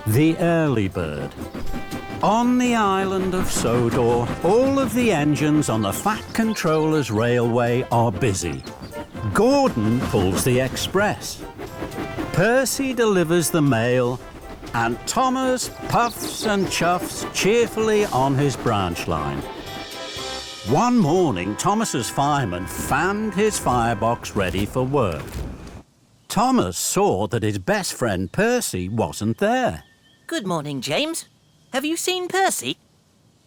The early bird. On the island of Sodor, all of the engines on the Fat Controller's railway are busy. Gordon pulls the express. Percy delivers the mail, and Thomas puffs and chuffs cheerfully on his branch line. One morning, Thomas's fireman fanned his firebox ready for work. Thomas saw that his best friend Percy wasn't there. Good morning, James. Have you seen Percy?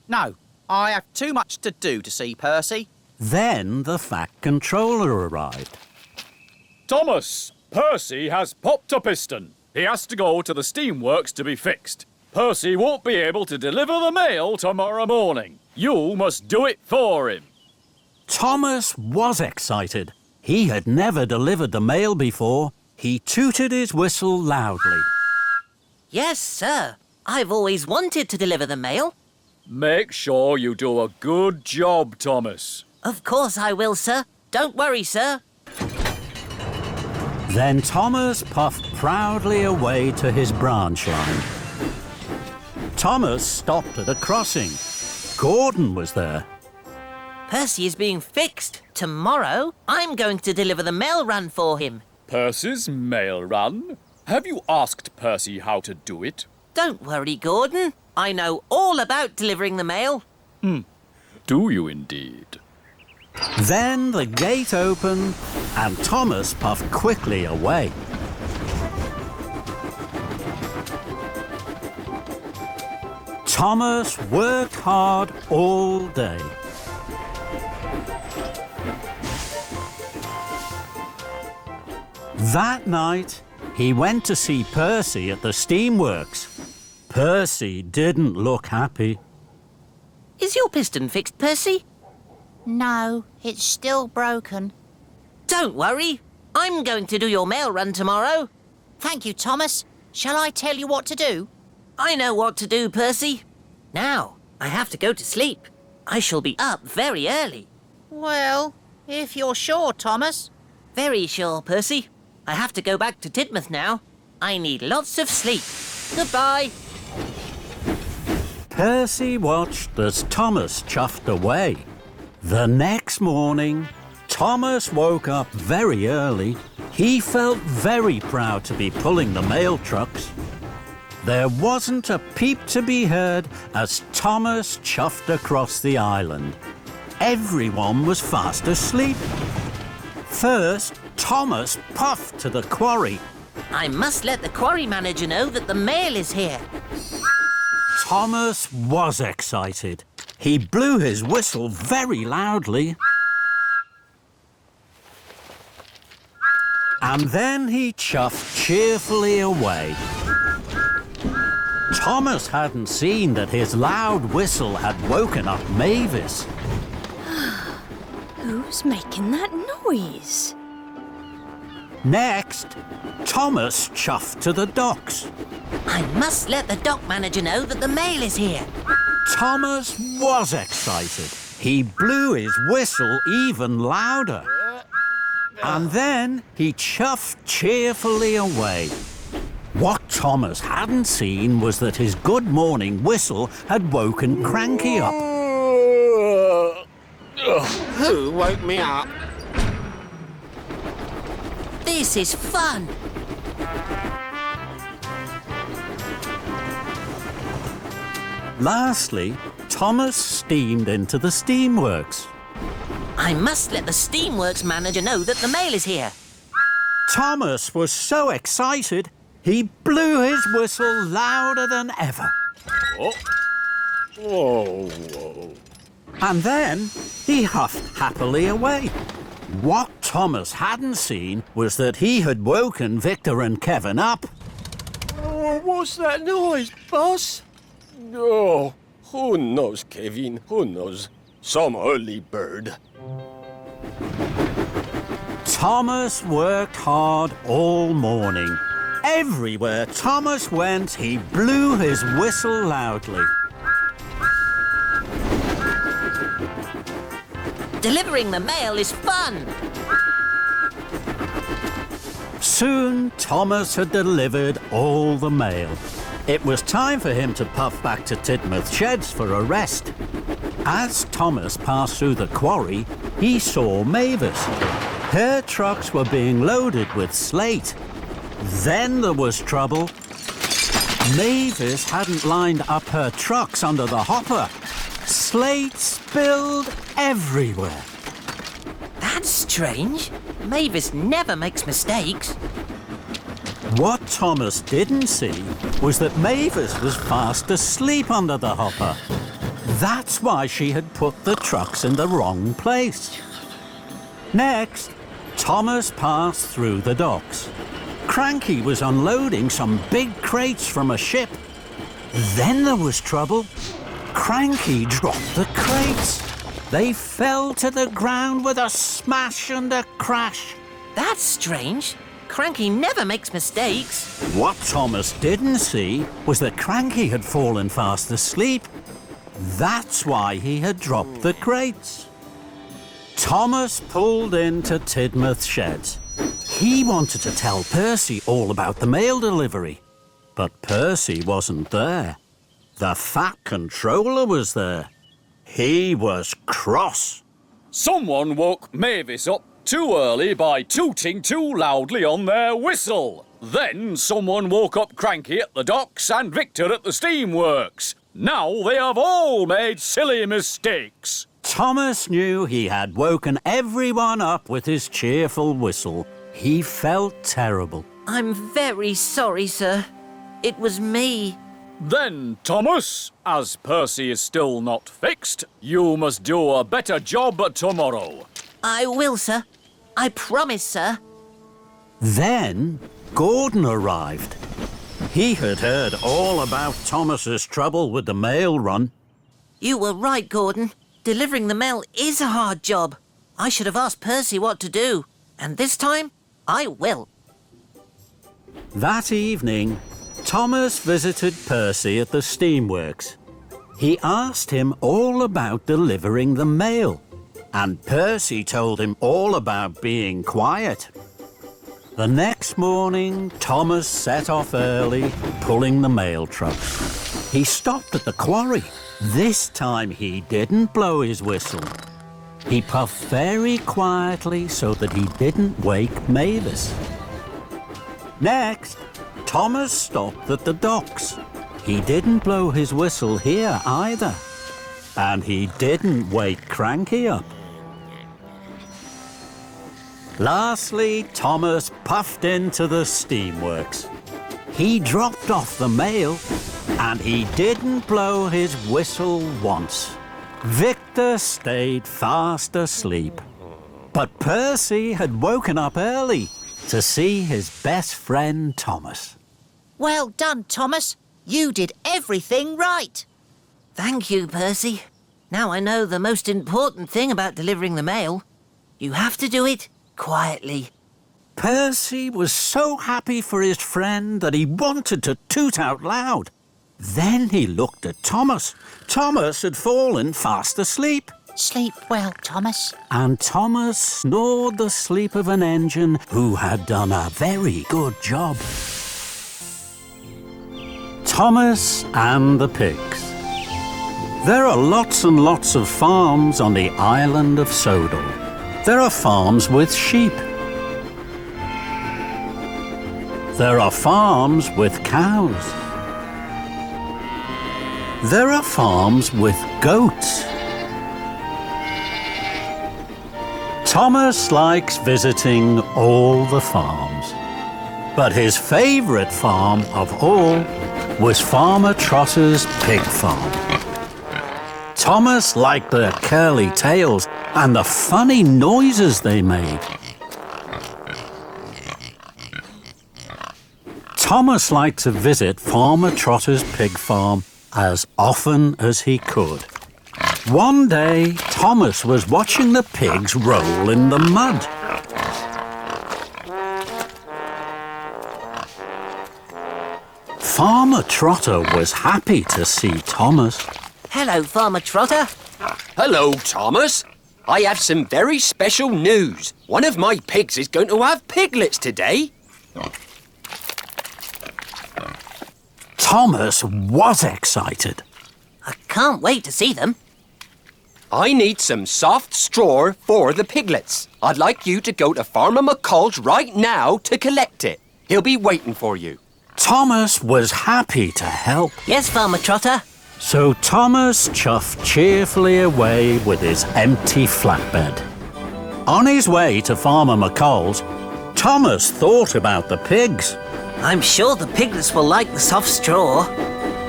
No, I have too much to do to see Percy. Then the Fat Controller arrived. Thomas, Percy has popped a piston. He has to go to the steamworks to be fixed. Percy won't be able to deliver the mail tomorrow morning. You must do it for him. Thomas was excited. He had never delivered the mail before. He tooted his whistle loudly. Yes, sir. I've always wanted to deliver the mail. Make sure you do a good job, Thomas. Of course I will, sir. Don't worry, sir. Then Thomas puffed proudly away to his branch line. Thomas stopped at a crossing. Gordon was there. Percy is being fixed. Tomorrow, I'm going to deliver the mail run for him. Percy's mail run? Have you asked Percy how to do it? Don't worry, Gordon. I know all about delivering the mail. Do you indeed? Then the gate opened and Thomas puffed quickly away. Thomas worked hard all day. That night, he went to see Percy at the steamworks. Percy didn't look happy. Is your piston fixed, Percy? No, it's still broken. Don't worry. I'm going to do your mail run tomorrow. Thank you, Thomas. Shall I tell you what to do? I know what to do, Percy. Now, I have to go to sleep. I shall be up very early. Well, if you're sure, Thomas. Very sure, Percy. I have to go back to Tidmouth now. I need lots of sleep. Goodbye. Percy watched as Thomas chuffed away. The next morning, Thomas woke up very early. He felt very proud to be pulling the mail trucks. There wasn't a peep to be heard as Thomas chuffed across the island. Everyone was fast asleep. First, Thomas puffed to the quarry. I must let the quarry manager know that the mail is here. Thomas was excited. He blew his whistle very loudly. And then he chuffed cheerfully away. Thomas hadn't seen that his loud whistle had woken up Mavis. Who's making that noise? Next, Thomas chuffed to the docks. I must let the dock manager know that the mail is here. Thomas was excited. He blew his whistle even louder. And then he chuffed cheerfully away. What Thomas hadn't seen was that his good morning whistle had woken Cranky up. Who woke me up? This is fun. Lastly, Thomas steamed into the steamworks. I must let the steamworks manager know that the mail is here. Thomas was so excited, he blew his whistle louder than ever. Whoa. And then he huffed happily away. What Thomas hadn't seen was that he had woken Victor and Kevin up. Oh, what's that noise, boss? Oh, who knows, Kevin? Who knows? Some early bird. Thomas worked hard all morning. Everywhere Thomas went, he blew his whistle loudly. Delivering the mail is fun. Soon, Thomas had delivered all the mail. It was time for him to puff back to Tidmouth Sheds for a rest. As Thomas passed through the quarry, he saw Mavis. Her trucks were being loaded with slate. Then there was trouble. Mavis hadn't lined up her trucks under the hopper. Slate spilled everywhere. That's strange. Mavis never makes mistakes. What Thomas didn't see was that Mavis was fast asleep under the hopper. That's why she had put the trucks in the wrong place. Next, Thomas passed through the docks. Cranky was unloading some big crates from a ship. Then there was trouble. Cranky dropped the crates. They fell to the ground with a smash and a crash. That's strange. Cranky never makes mistakes. What Thomas didn't see was that Cranky had fallen fast asleep. That's why he had dropped the crates. Thomas pulled into Tidmouth Sheds. He wanted to tell Percy all about the mail delivery. But Percy wasn't there. The Fat Controller was there. He was cross. Someone woke Mavis up too early by tooting too loudly on their whistle. Then someone woke up Cranky at the docks and Victor at the steamworks. Now they have all made silly mistakes. Thomas knew he had woken everyone up with his cheerful whistle. He felt terrible. I'm very sorry, sir. It was me. Then, Thomas, as Percy is still not fixed, you must do a better job tomorrow. I will, sir. I promise, sir. Then Gordon arrived. He had heard all about Thomas's trouble with the mail run. You were right, Gordon. Delivering the mail is a hard job. I should have asked Percy what to do. And this time, I will. That evening, Thomas visited Percy at the steamworks. He asked him all about delivering the mail, and Percy told him all about being quiet. The next morning, Thomas set off early, pulling the mail trucks. He stopped at the quarry. This time he didn't blow his whistle. He puffed very quietly so that he didn't wake Mavis. Next, Thomas stopped at the docks. He didn't blow his whistle here either. And he didn't wake Cranky up. Lastly, Thomas puffed into the steamworks. He dropped off the mail, and he didn't blow his whistle once. Victor stayed fast asleep. But Percy had woken up early to see his best friend Thomas. Well done, Thomas. You did everything right. Thank you, Percy. Now I know the most important thing about delivering the mail. You have to do it quietly. Percy was so happy for his friend that he wanted to toot out loud. Then he looked at Thomas. Thomas had fallen fast asleep. Sleep well, Thomas. And Thomas snored the sleep of an engine who had done a very good job. Thomas and the pigs. There are lots and lots of farms on the island of Sodor. There are farms with sheep. There are farms with cows. There are farms with goats. Thomas likes visiting all the farms. But his favourite farm of all was Farmer Trotter's pig farm. Thomas liked their curly tails and the funny noises they made. Thomas liked to visit Farmer Trotter's pig farm as often as he could. One day, Thomas was watching the pigs roll in the mud. Farmer Trotter was happy to see Thomas. Hello, Farmer Trotter. Hello, Thomas. I have some very special news. One of my pigs is going to have piglets today. Thomas was excited. I can't wait to see them. I need some soft straw for the piglets. I'd like you to go to Farmer McCall's right now to collect it. He'll be waiting for you. Thomas was happy to help. Yes, Farmer Trotter. So Thomas chuffed cheerfully away with his empty flatbed. On his way to Farmer McCall's, Thomas thought about the pigs. I'm sure the piglets will like the soft straw.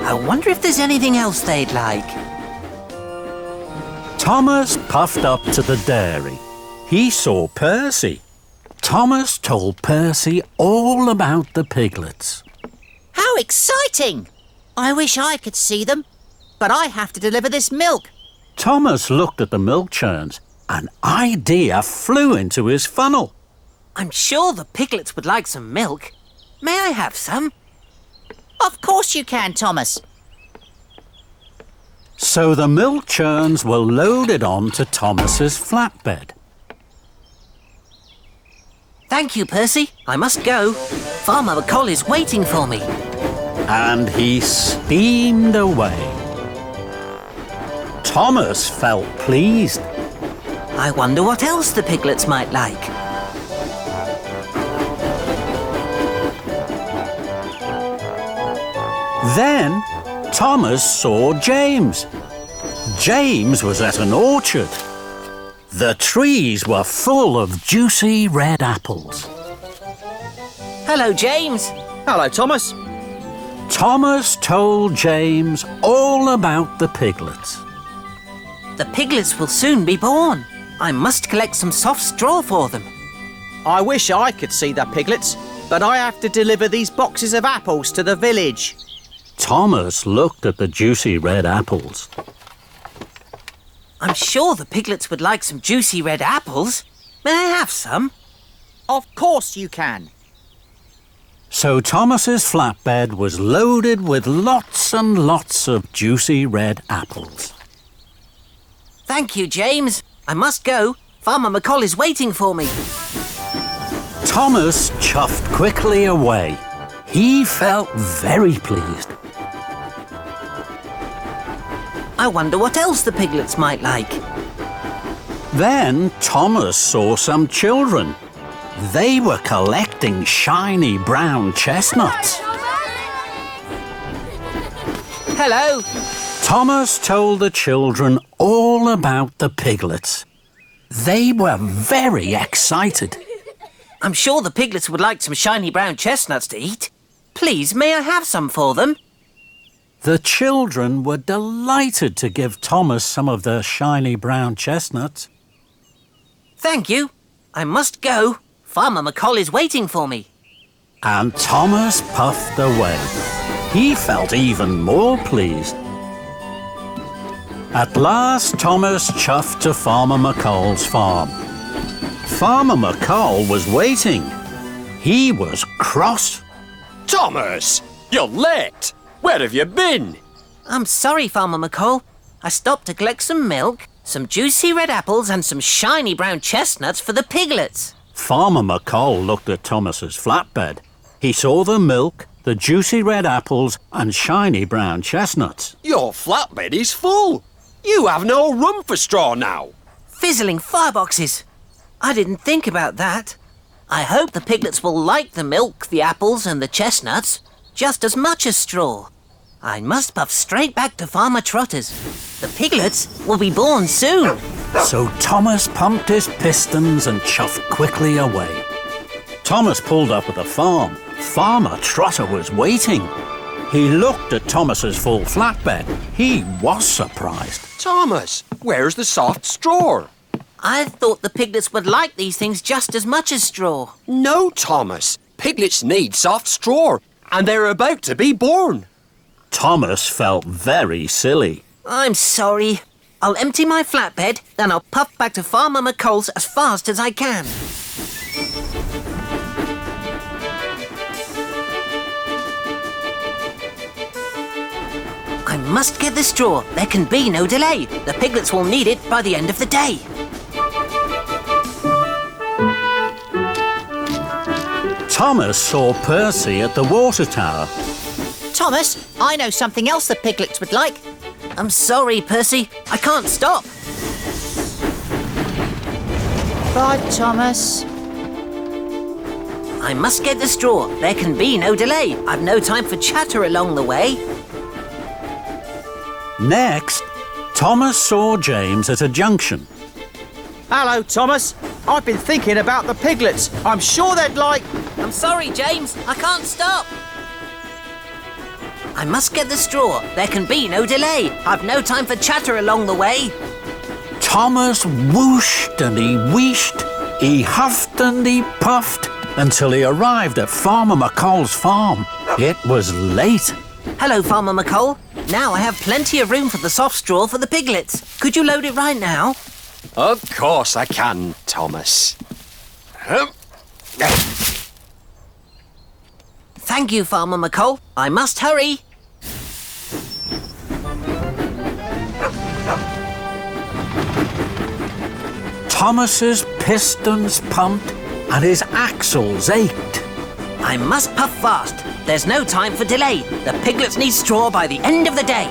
I wonder if there's anything else they'd like. Thomas puffed up to the dairy. He saw Percy. Thomas told Percy all about the piglets. How exciting! I wish I could see them, but I have to deliver this milk. Thomas looked at the milk churns. An idea flew into his funnel. I'm sure the piglets would like some milk. May I have some? Of course you can, Thomas. So the milk churns were loaded onto Thomas's flatbed. Thank you, Percy. I must go. Farmer McCall is waiting for me. And he steamed away. Thomas felt pleased. I wonder what else the piglets might like. Then Thomas saw James. James was at an orchard. The trees were full of juicy red apples. Hello, James. Hello, Thomas. Thomas told James all about the piglets. The piglets will soon be born. I must collect some soft straw for them. I wish I could see the piglets, but I have to deliver these boxes of apples to the village. Thomas looked at the juicy red apples. I'm sure the piglets would like some juicy red apples. May I have some? Of course you can. So Thomas's flatbed was loaded with lots and lots of juicy red apples. Thank you, James. I must go. Farmer McCall is waiting for me. Thomas chuffed quickly away. He felt very pleased. I wonder what else the piglets might like. Then Thomas saw some children. They were collecting shiny brown chestnuts. Hello. Thomas told the children all about the piglets. They were very excited. I'm sure the piglets would like some shiny brown chestnuts to eat. Please, may I have some for them? The children were delighted to give Thomas some of their shiny brown chestnuts. Thank you. I must go. Farmer McCall is waiting for me. And Thomas puffed away. He felt even more pleased. At last, Thomas chuffed to Farmer McCall's farm. Farmer McCall was waiting. He was cross. Thomas, you're late. Where have you been? I'm sorry, Farmer McCall. I stopped to collect some milk, some juicy red apples and some shiny brown chestnuts for the piglets. Farmer McCall looked at Thomas's flatbed. He saw the milk, the juicy red apples and shiny brown chestnuts. Your flatbed is full. You have no room for straw now. Fizzling fireboxes. I didn't think about that. I hope the piglets will like the milk, the apples and the chestnuts just as much as straw. I must puff straight back to Farmer Trotter's. The piglets will be born soon. So Thomas pumped his pistons and chuffed quickly away. Thomas pulled up at the farm. Farmer Trotter was waiting. He looked at Thomas's full flatbed. He was surprised. Thomas, where's the soft straw? I thought the piglets would like these things just as much as straw. No, Thomas. Piglets need soft straw, and they're about to be born. Thomas felt very silly. I'm sorry. I'll empty my flatbed, then I'll puff back to Farmer McCall's as fast as I can. I must get the straw. There can be no delay. The piglets will need it by the end of the day. Thomas saw Percy at the water tower. Thomas, I know something else the piglets would like. I'm sorry, Percy. I can't stop. Bye, Thomas. I must get the straw. There can be no delay. I've no time for chatter along the way. Next, Thomas saw James at a junction. Hello, Thomas. I've been thinking about the piglets. I'm sure they'd like... I'm sorry, James. I can't stop. I must get the straw. There can be no delay. I've no time for chatter along the way. Thomas whooshed and he wheeshed, he huffed and he puffed until he arrived at Farmer McColl's farm. It was late. Hello, Farmer McColl. Now I have plenty of room for the soft straw for the piglets. Could you load it right now? Of course I can, Thomas. Thank you, Farmer McColl. I must hurry. Thomas's pistons pumped and his axles ached. I must puff fast. There's no time for delay. The piglets need straw by the end of the day.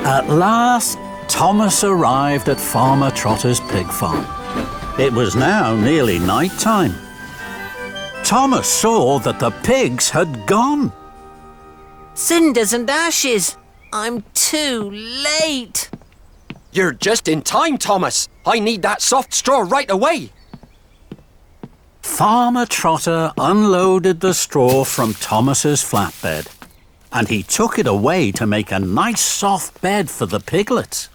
At last, Thomas arrived at Farmer Trotter's pig farm. It was now nearly night time. Thomas saw that the pigs had gone. Cinders and ashes. I'm too late. You're just in time, Thomas. I need that soft straw right away. Farmer Trotter unloaded the straw from Thomas's flatbed, and he took it away to make a nice soft bed for the piglets.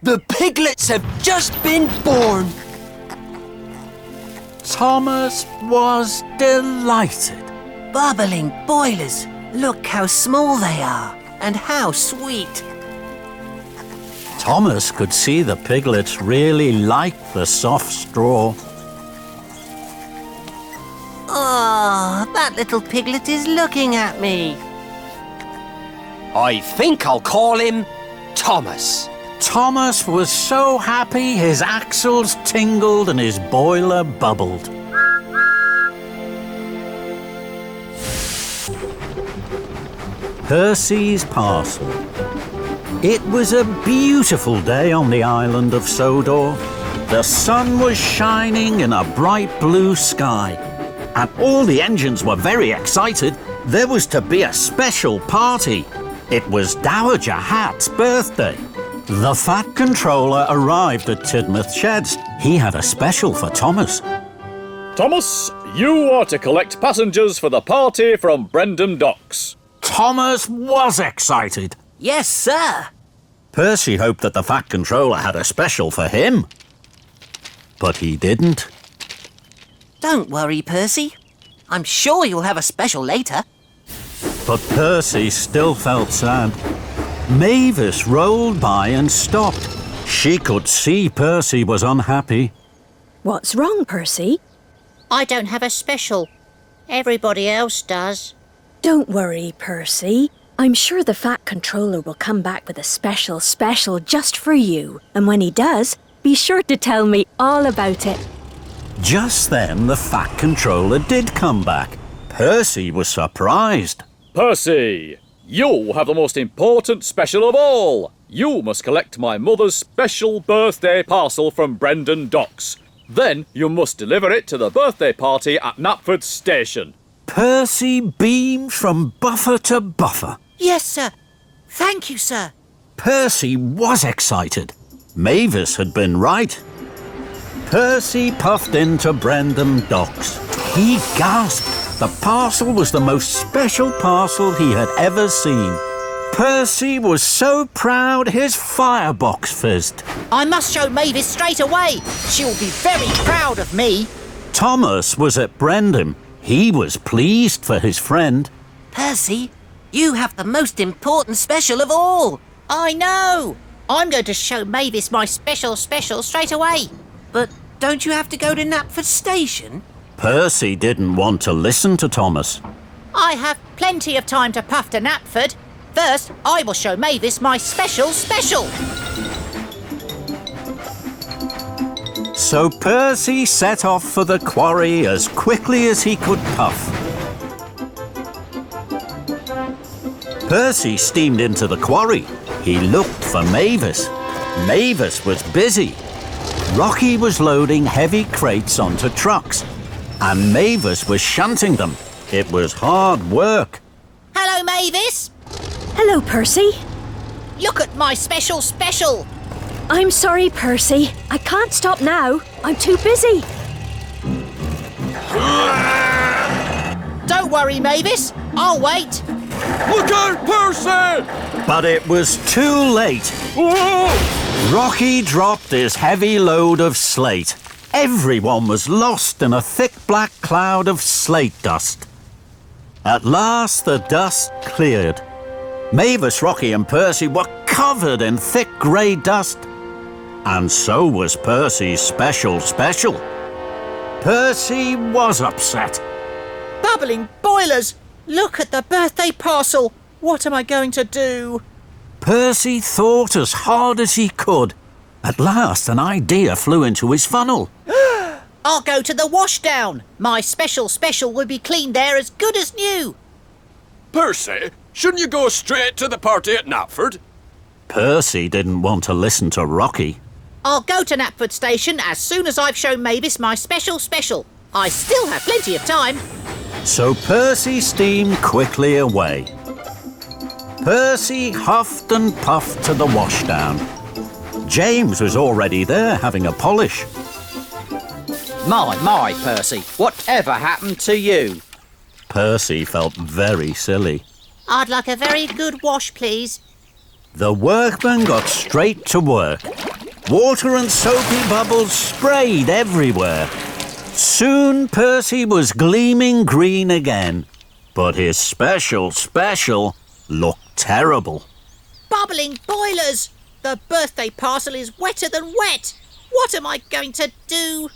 The piglets have just been born. Thomas was delighted. Bubbling boilers. Look how small they are and how sweet. Thomas could see the piglets really liked the soft straw. Oh, that little piglet is looking at me. I think I'll call him Thomas. Thomas was so happy his axles tingled and his boiler bubbled. Percy's Parcel. It was a beautiful day on the island of Sodor. The sun was shining in a bright blue sky, and all the engines were very excited. There was to be a special party. It was Dowager Hatt's birthday. The Fat Controller arrived at Tidmouth Sheds. He had a special for Thomas. Thomas, you are to collect passengers for the party from Brendam Docks. Thomas was excited. Yes, sir. Percy hoped that the Fat Controller had a special for him. But he didn't. Don't worry, Percy. I'm sure you'll have a special later. But Percy still felt sad. Mavis rolled by and stopped. She could see Percy was unhappy. What's wrong, Percy? I don't have a special. Everybody else does. Don't worry, Percy. I'm sure the Fat Controller will come back with a special just for you. And when he does, be sure to tell me all about it. Just then, the Fat Controller did come back. Percy was surprised. Percy, you have the most important special of all. You must collect my mother's special birthday parcel from Brendam Docks. Then you must deliver it to the birthday party at Knapford Station. Percy beamed from buffer to buffer. Yes, sir. Thank you, sir. Percy was excited. Mavis had been right. Percy puffed into Brendam Docks. He gasped. The parcel was the most special parcel he had ever seen. Percy was so proud his firebox fizzed. I must show Mavis straight away. She'll be very proud of me. Thomas was at Brendam. He was pleased for his friend. Percy, you have the most important special of all. I know. I'm going to show Mavis my special straight away. But don't you have to go to Knapford Station? Percy didn't want to listen to Thomas. I have plenty of time to puff to Knapford. First, I will show Mavis my special. So Percy set off for the quarry as quickly as he could puff. Percy steamed into the quarry. He looked for Mavis. Mavis was busy. Rocky was loading heavy crates onto trucks, and Mavis was shunting them. It was hard work. Hello, Mavis. Hello, Percy. Look at my special. I'm sorry, Percy. I can't stop now. I'm too busy. Don't worry, Mavis. I'll wait. Look out, Percy! But it was too late. Rocky dropped his heavy load of slate. Everyone was lost in a thick black cloud of slate dust. At last, the dust cleared. Mavis, Rocky and Percy were covered in thick grey dust. And so was Percy's special. Percy was upset. Bubbling boilers! Look at the birthday parcel. What am I going to do? Percy thought as hard as he could. At last, an idea flew into his funnel. I'll go to the washdown. My special will be cleaned there as good as new. Percy, shouldn't you go straight to the party at Knapford? Percy didn't want to listen to Rocky. I'll go to Knapford Station as soon as I've shown Mavis my special. I still have plenty of time. So Percy steamed quickly away. Percy huffed and puffed to the washdown. James was already there having a polish. My, Percy, whatever happened to you? Percy felt very silly. I'd like a very good wash, please. The workmen got straight to work. Water and soapy bubbles sprayed everywhere. Soon Percy was gleaming green again, but his special looked terrible. Bubbling boilers! The birthday parcel is wetter than wet. What am I going to do?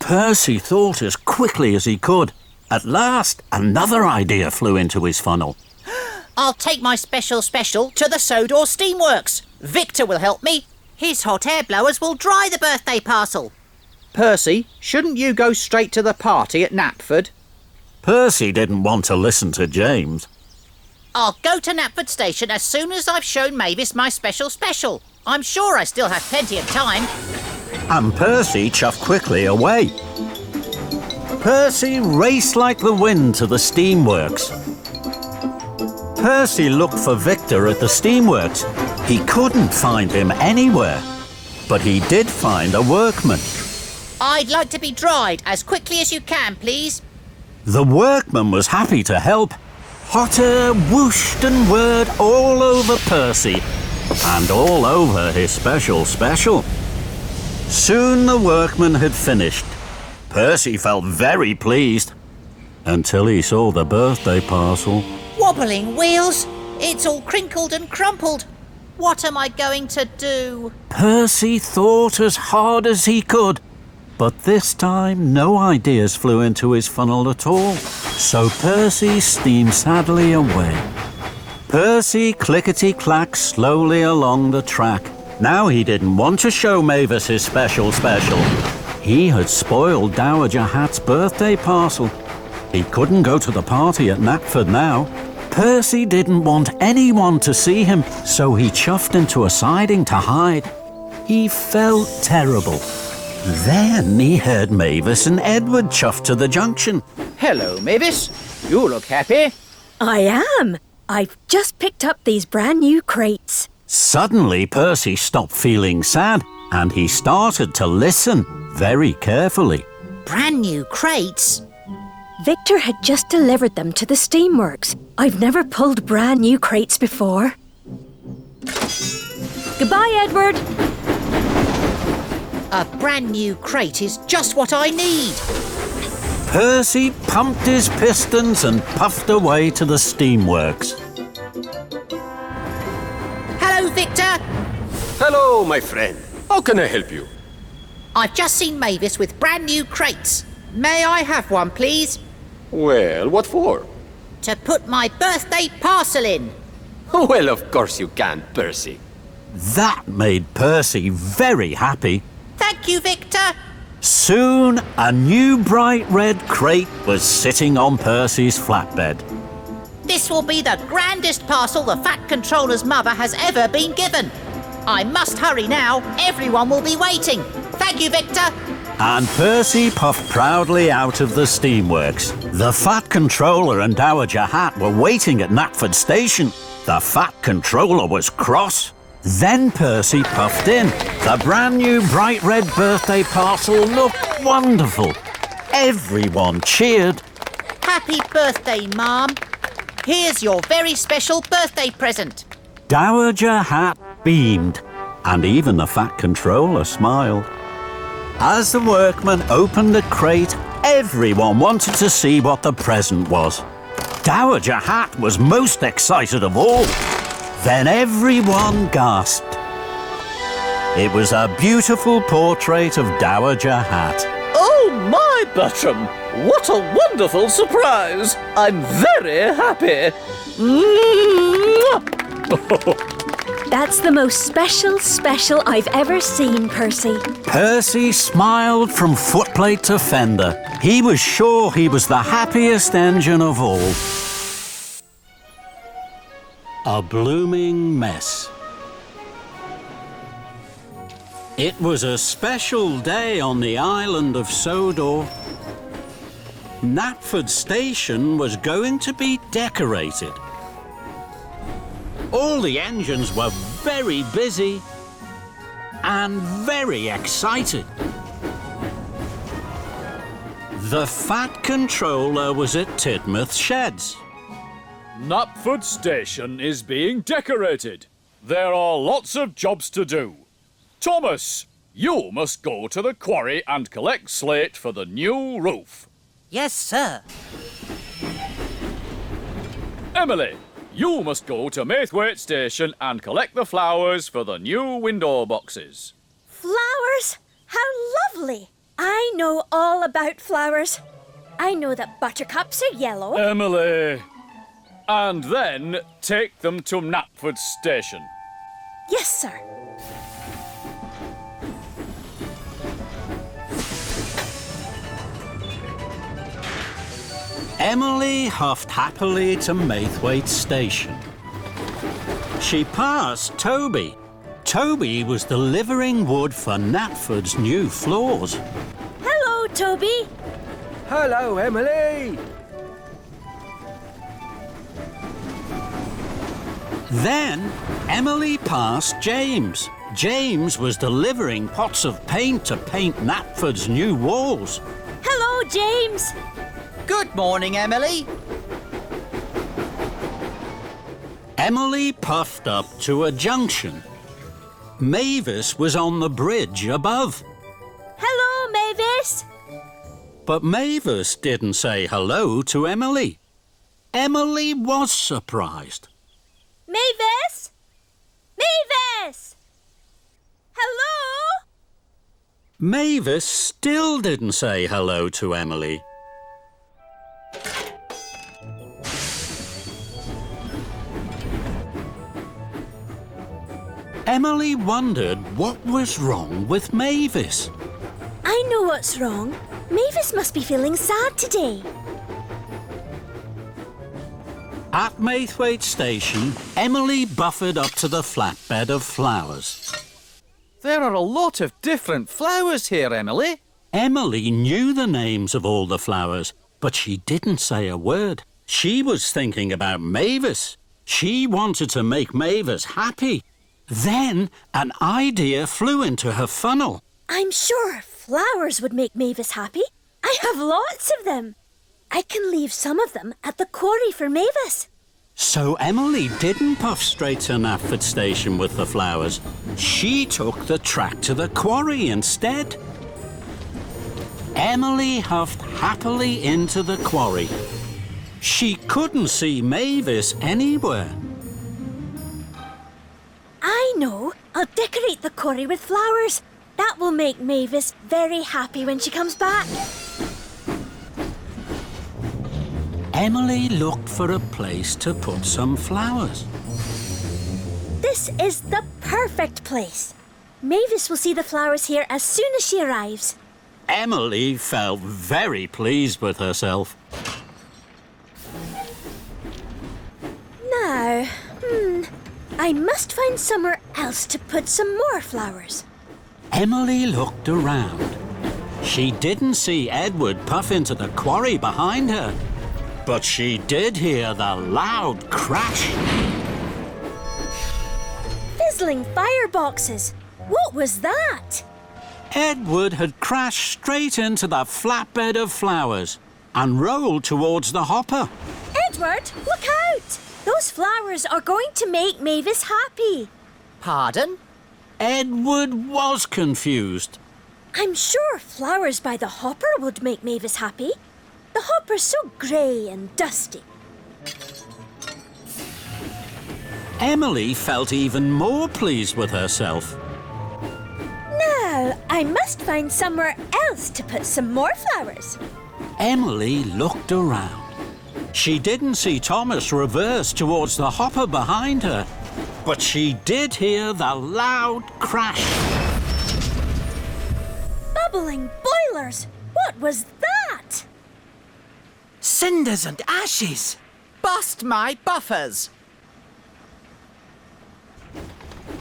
Percy thought as quickly as he could. At last, another idea flew into his funnel. I'll take my special to the Sodor Steamworks. Victor will help me. His hot air blowers will dry the birthday parcel. Percy, shouldn't you go straight to the party at Knapford? Percy didn't want to listen to James. I'll go to Knapford Station as soon as I've shown Mavis my special. I'm sure I still have plenty of time. And Percy chuffed quickly away. Percy raced like the wind to the steamworks. Percy looked for Victor at the steamworks. He couldn't find him anywhere. But he did find a workman. I'd like to be dried as quickly as you can, please. The workman was happy to help. Hot air whooshed and whirred all over Percy and all over his special. Soon the workman had finished. Percy felt very pleased until he saw the birthday parcel. Wobbling wheels! It's all crinkled and crumpled. What am I going to do? Percy thought as hard as he could, but this time no ideas flew into his funnel at all. So Percy steamed sadly away. Percy clickety-clacked slowly along the track. Now he didn't want to show Mavis his special. He had spoiled Dowager Hatt's birthday parcel. He couldn't go to the party at Knapford now. Percy didn't want anyone to see him, so he chuffed into a siding to hide. He felt terrible. Then he heard Mavis and Edward chuff to the junction. Hello, Mavis. You look happy. I am. I've just picked up these brand new crates. Suddenly, Percy stopped feeling sad and he started to listen very carefully. Brand new crates? Victor had just delivered them to the steamworks. I've never pulled brand new crates before. Goodbye, Edward. A brand new crate is just what I need. Percy pumped his pistons and puffed away to the steamworks. Hello, Victor. Hello, my friend. How can I help you? I've just seen Mavis with brand new crates. May I have one, please? Well, what for? To put my birthday parcel in. Well, of course you can, Percy. That made Percy very happy. Thank you, Victor. Soon, a new bright red crate was sitting on Percy's flatbed. This will be the grandest parcel the Fat Controller's mother has ever been given. I must hurry now. Everyone will be waiting. Thank you, Victor. And Percy puffed proudly out of the steamworks. The Fat Controller and Dowager Hatt were waiting at Knapford Station. The Fat Controller was cross. Then Percy puffed in. The brand new bright red birthday parcel looked wonderful. Everyone cheered. Happy birthday, Mom. Here's your very special birthday present. Dowager Hatt beamed, and even the Fat Controller smiled. As the workmen opened the crate, everyone wanted to see what the present was. Dowager Hatt was most excited of all. Then everyone gasped. It was a beautiful portrait of Dowager Hatt. Oh, my Bertram! What a wonderful surprise! I'm very happy. That's the most special I've ever seen, Percy. Percy smiled from footplate to fender. He was sure he was the happiest engine of all. A blooming mess. It was a special day on the Island of Sodor. Knapford Station was going to be decorated. All the engines were very busy and very excited. The Fat Controller was at Tidmouth Sheds. Knapford Station is being decorated. There are lots of jobs to do. Thomas, you must go to the quarry and collect slate for the new roof. Yes, sir. Emily, you must go to Maithwaite Station and collect the flowers for the new window boxes. Flowers? How lovely! I know all about flowers. I know that buttercups are yellow. Emily! And then take them to Knapford Station. Yes, sir. Emily huffed happily to Maithwaite Station. She passed Toby. Toby was delivering wood for Knapford's new floors. Hello, Toby. Hello, Emily. Then Emily passed James. James was delivering pots of paint to paint Knapford's new walls. Hello, James. Good morning, Emily. Emily puffed up to a junction. Mavis was on the bridge above. Hello, Mavis. But Mavis didn't say hello to Emily. Emily was surprised. Mavis? Mavis! Hello? Mavis still didn't say hello to Emily. Emily wondered what was wrong with Mavis. I know what's wrong. Mavis must be feeling sad today. At Maithwaite Station, Emily buffered up to the flatbed of flowers. There are a lot of different flowers here, Emily. Emily knew the names of all the flowers, but she didn't say a word. She was thinking about Mavis. She wanted to make Mavis happy. Then an idea flew into her funnel. I'm sure flowers would make Mavis happy. I have lots of them. I can leave some of them at the quarry for Mavis. So Emily didn't puff straight to Knapford Station with the flowers. She took the track to the quarry instead. Emily huffed happily into the quarry. She couldn't see Mavis anywhere. I know. I'll decorate the quarry with flowers. That will make Mavis very happy when she comes back. Emily looked for a place to put some flowers. This is the perfect place. Mavis will see the flowers here as soon as she arrives. Emily felt very pleased with herself. Now, I must find somewhere else to put some more flowers. Emily looked around. She didn't see Edward puff into the quarry behind her, but she did hear the loud crash. Fizzling fireboxes. What was that? Edward had crashed straight into the flatbed of flowers and rolled towards the hopper. Edward, look out! Those flowers are going to make Mavis happy. Pardon? Edward was confused. I'm sure flowers by the hopper would make Mavis happy. The hopper's so grey and dusty. Emily felt even more pleased with herself. Now, I must find somewhere else to put some more flowers. Emily looked around. She didn't see Thomas reverse towards the hopper behind her, but she did hear the loud crash. Bubbling boilers! What was that? Cinders and ashes. Bust my buffers!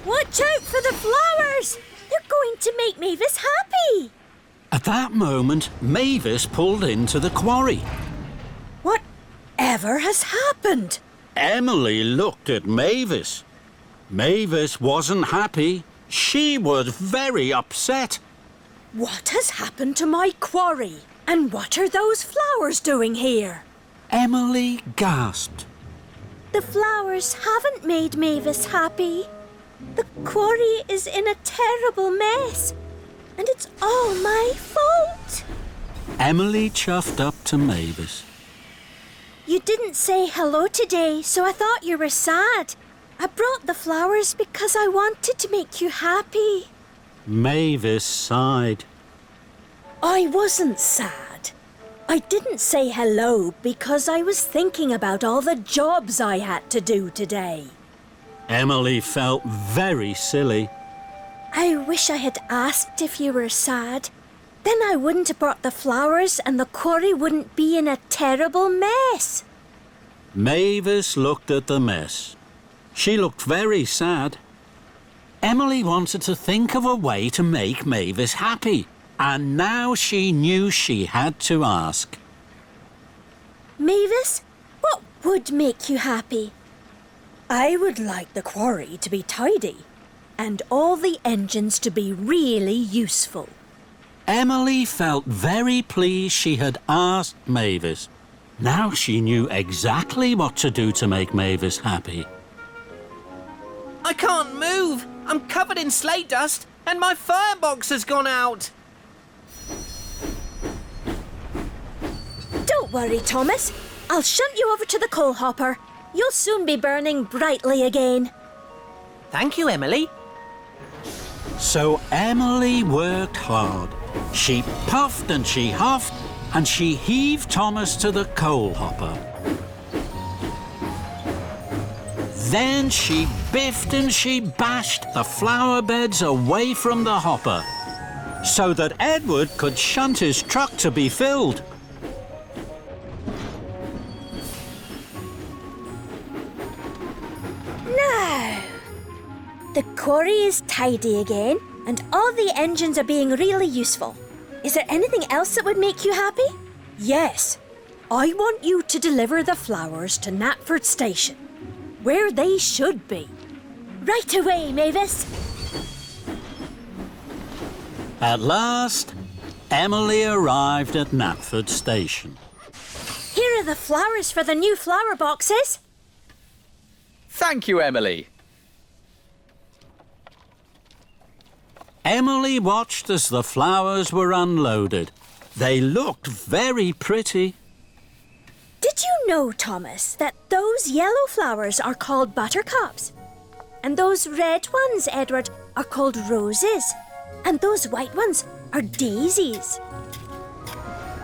Watch out for the flowers! They're going to make Mavis happy! At that moment, Mavis pulled into the quarry. Whatever has happened? Emily looked at Mavis. Mavis wasn't happy. She was very upset. What has happened to my quarry? And what are those flowers doing here? Emily gasped. The flowers haven't made Mavis happy. The quarry is in a terrible mess. And it's all my fault. Emily chuffed up to Mavis. You didn't say hello today, so I thought you were sad. I brought the flowers because I wanted to make you happy. Mavis sighed. I wasn't sad. I didn't say hello because I was thinking about all the jobs I had to do today. Emily felt very silly. I wish I had asked if you were sad. Then I wouldn't have brought the flowers and the quarry wouldn't be in a terrible mess. Mavis looked at the mess. She looked very sad. Emily wanted to think of a way to make Mavis happy, and now she knew she had to ask. Mavis, what would make you happy? I would like the quarry to be tidy and all the engines to be really useful. Emily felt very pleased she had asked Mavis. Now she knew exactly what to do to make Mavis happy. I can't move. I'm covered in sleigh dust and my firebox has gone out. Don't worry, Thomas. I'll shunt you over to the coal hopper. You'll soon be burning brightly again. Thank you, Emily. So Emily worked hard. She puffed and she huffed, and she heaved Thomas to the coal hopper. Then she biffed and she bashed the flower beds away from the hopper so that Edward could shunt his truck to be filled. Now, the quarry is tidy again and all the engines are being really useful. Is there anything else that would make you happy? Yes. I want you to deliver the flowers to Knapford Station, where they should be. Right away, Mavis. At last, Emily arrived at Knapford Station. Here are the flowers for the new flower boxes. Thank you, Emily. Emily watched as the flowers were unloaded. They looked very pretty. Did you know, Thomas, that those yellow flowers are called buttercups? And those red ones, Edward, are called roses. And those white ones are daisies.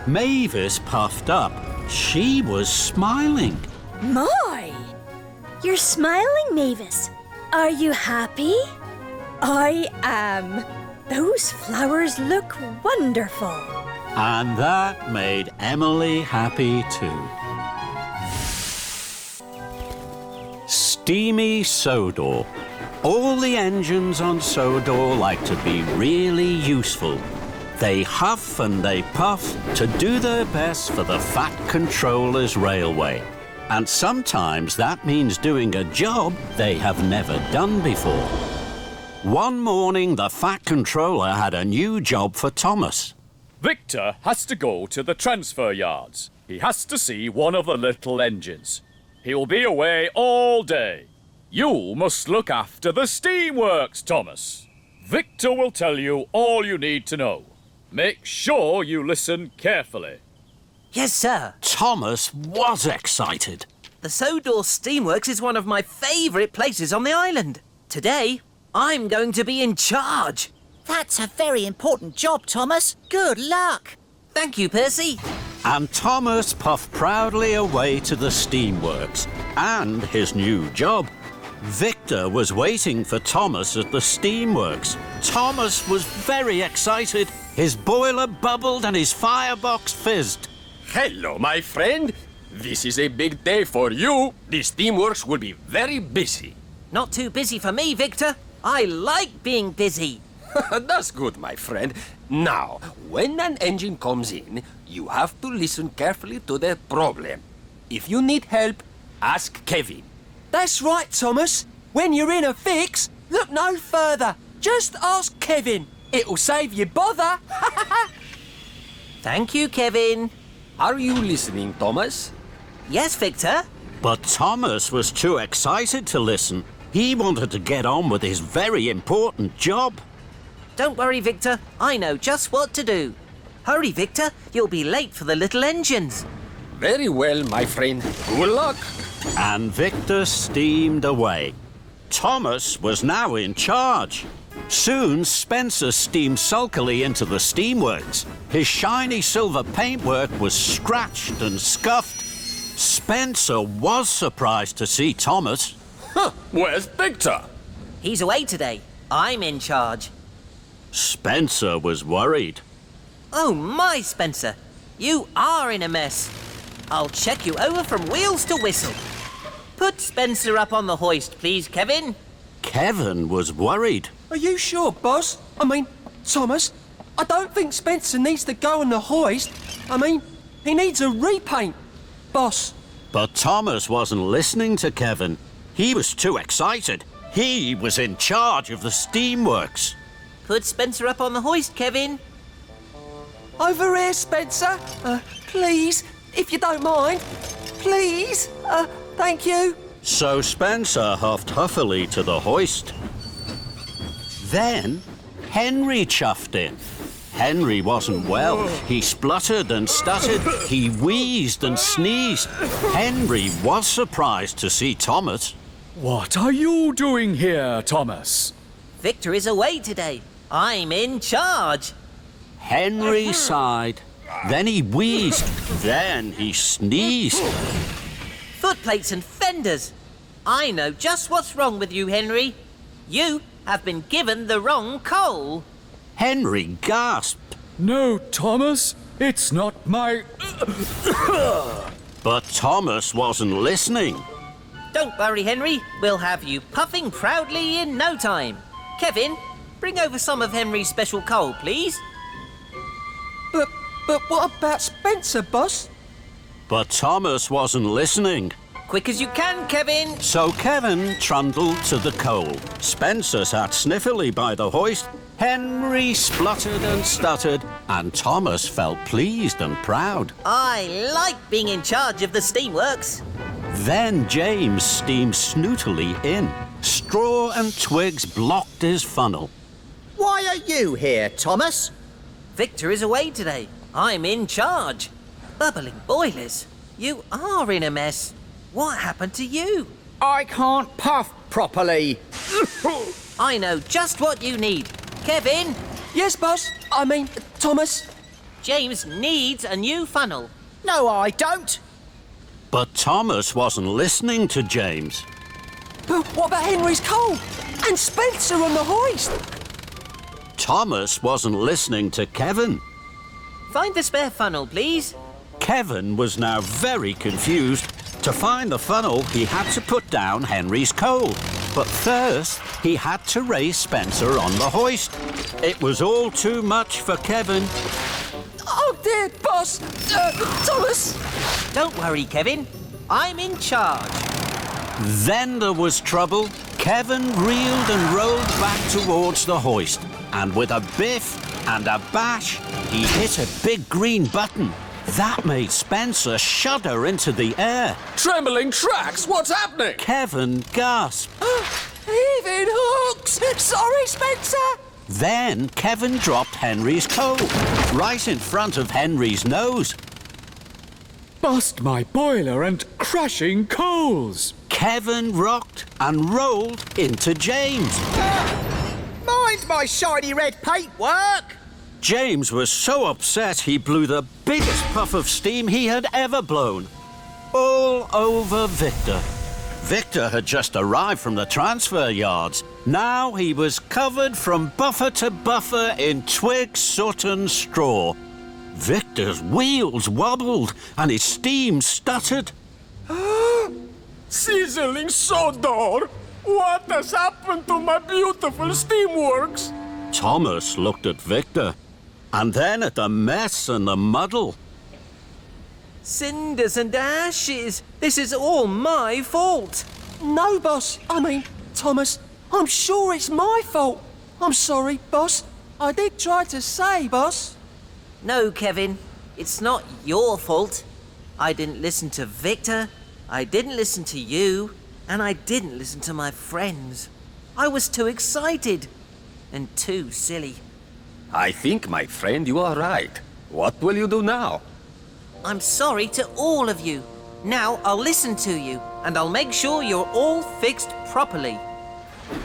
Mavis puffed up. She was smiling. My! You're smiling, Mavis. Are you happy? I am. Those flowers look wonderful. And that made Emily happy too. Steamy Sodor. All the engines on Sodor like to be really useful. They huff and they puff to do their best for the Fat Controller's railway. And sometimes that means doing a job they have never done before. One morning, the Fat Controller had a new job for Thomas. Victor has to go to the transfer yards. He has to see one of the little engines. He'll be away all day. You must look after the steamworks, Thomas. Victor will tell you all you need to know. Make sure you listen carefully. Yes, sir. Thomas was excited. The Sodor Steamworks is one of my favourite places on the island. Today, I'm going to be in charge. That's a very important job, Thomas. Good luck. Thank you, Percy. And Thomas puffed proudly away to the steamworks and his new job. Victor was waiting for Thomas at the steamworks. Thomas was very excited. His boiler bubbled and his firebox fizzed. Hello, my friend. This is a big day for you. The steamworks will be very busy. Not too busy for me, Victor. I like being busy. That's good, my friend. Now, when an engine comes in, you have to listen carefully to the problem. If you need help, ask Kevin. That's right, Thomas. When you're in a fix, look no further. Just ask Kevin. It'll save you bother. Thank you, Kevin. Are you listening, Thomas? Yes, Victor. But Thomas was too excited to listen. He wanted to get on with his very important job. Don't worry, Victor. I know just what to do. Hurry, Victor. You'll be late for the little engines. Very well, my friend. Good luck. And Victor steamed away. Thomas was now in charge. Soon, Spencer steamed sulkily into the steamworks. His shiny silver paintwork was scratched and scuffed. Spencer was surprised to see Thomas. Huh, where's Victor? He's away today. I'm in charge. Spencer was worried. Oh, my, Spencer. You are in a mess. I'll check you over from wheels to whistle. Put Spencer up on the hoist, please, Kevin. Kevin was worried. Are you sure, boss? I mean, Thomas, I don't think Spencer needs to go on the hoist. I mean, he needs a repaint, boss. But Thomas wasn't listening to Kevin. He was too excited. He was in charge of the steamworks. Put Spencer up on the hoist, Kevin. Over here, Spencer. Please, if you don't mind. Please. Thank you. So Spencer huffed huffily to the hoist. Then Henry chuffed in. Henry wasn't well. He spluttered and stuttered. He wheezed and sneezed. Henry was surprised to see Thomas. What are you doing here, Thomas? Victor is away today. I'm in charge. Henry sighed. Then he wheezed. Then he sneezed. Footplates and fenders. I know just what's wrong with you, Henry. You have been given the wrong coal. Henry gasped. No, Thomas, it's not my... But Thomas wasn't listening. Don't worry, Henry. We'll have you puffing proudly in no time. Kevin, bring over some of Henry's special coal, please. But what about Spencer, boss? But Thomas wasn't listening. Quick as you can, Kevin. So Kevin trundled to the coal. Spencer sat sniffily by the hoist. Henry spluttered and stuttered, and Thomas felt pleased and proud. I like being in charge of the steamworks. Then James steamed snootily in. Straw and twigs blocked his funnel. Why are you here, Thomas? Victor is away today. I'm in charge. Bubbling boilers. You are in a mess. What happened to you? I can't puff properly. I know just what you need. Kevin, Yes, boss. I mean, Thomas. James needs a new funnel. No, I don't. But Thomas wasn't listening to James. But what about Henry's coal? And Spencer on the hoist? Thomas wasn't listening to Kevin. Find the spare funnel, please. Kevin was now very confused. To find the funnel, he had to put down Henry's coal. But first, he had to raise Spencer on the hoist. It was all too much for Kevin. Oh dear, boss! Thomas! Don't worry, Kevin. I'm in charge. Then there was trouble. Kevin reeled and rolled back towards the hoist. And with a biff and a bash, he hit a big green button. That made Spencer shudder into the air. Trembling tracks, what's happening? Kevin gasped. Heaving hooks! Sorry, Spencer! Then Kevin dropped Henry's coal right in front of Henry's nose. Bust my boiler and crashing coals. Kevin rocked and rolled into James. Mind my shiny red paintwork! James was so upset he blew the biggest puff of steam he had ever blown. All over Victor. Victor had just arrived from the transfer yards. Now he was covered from buffer to buffer in twig, soot and straw. Victor's wheels wobbled and his steam stuttered. Sizzling Sodor! What has happened to my beautiful steamworks? Thomas looked at Victor and then at the mess and the muddle. Cinders and ashes. This is all my fault. No, boss. Thomas, I'm sure it's my fault. I'm sorry, boss. I did try to say, boss. No, Kevin. It's not your fault. I didn't listen to Victor. I didn't listen to you. And I didn't listen to my friends. I was too excited. And too silly. I think, my friend, you are right. What will you do now? I'm sorry to all of you. Now I'll listen to you, and I'll make sure you're all fixed properly.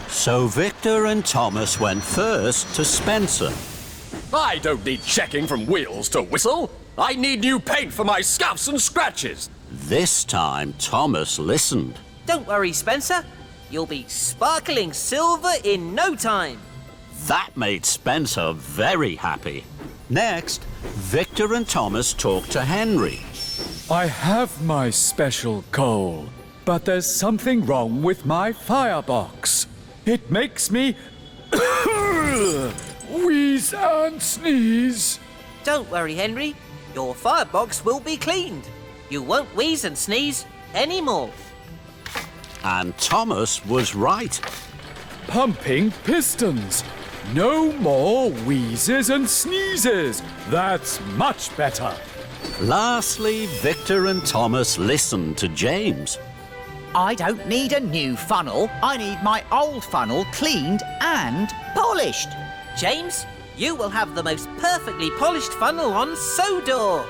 So Victor and Thomas went first to Spencer. I don't need checking from wheels to whistle. I need new paint for my scuffs and scratches. This time Thomas listened. Don't worry, Spencer. You'll be sparkling silver in no time. That made Spencer very happy. Next, Victor and Thomas talked to Henry. I have my special coal, but there's something wrong with my firebox. It makes me wheeze and sneeze. Don't worry, Henry. Your firebox will be cleaned. You won't wheeze and sneeze anymore. And Thomas was right. Pumping pistons. No more wheezes and sneezes. That's much better. Lastly, Victor and Thomas listened to James. I don't need a new funnel. I need my old funnel cleaned and polished. James, you will have the most perfectly polished funnel on Sodor.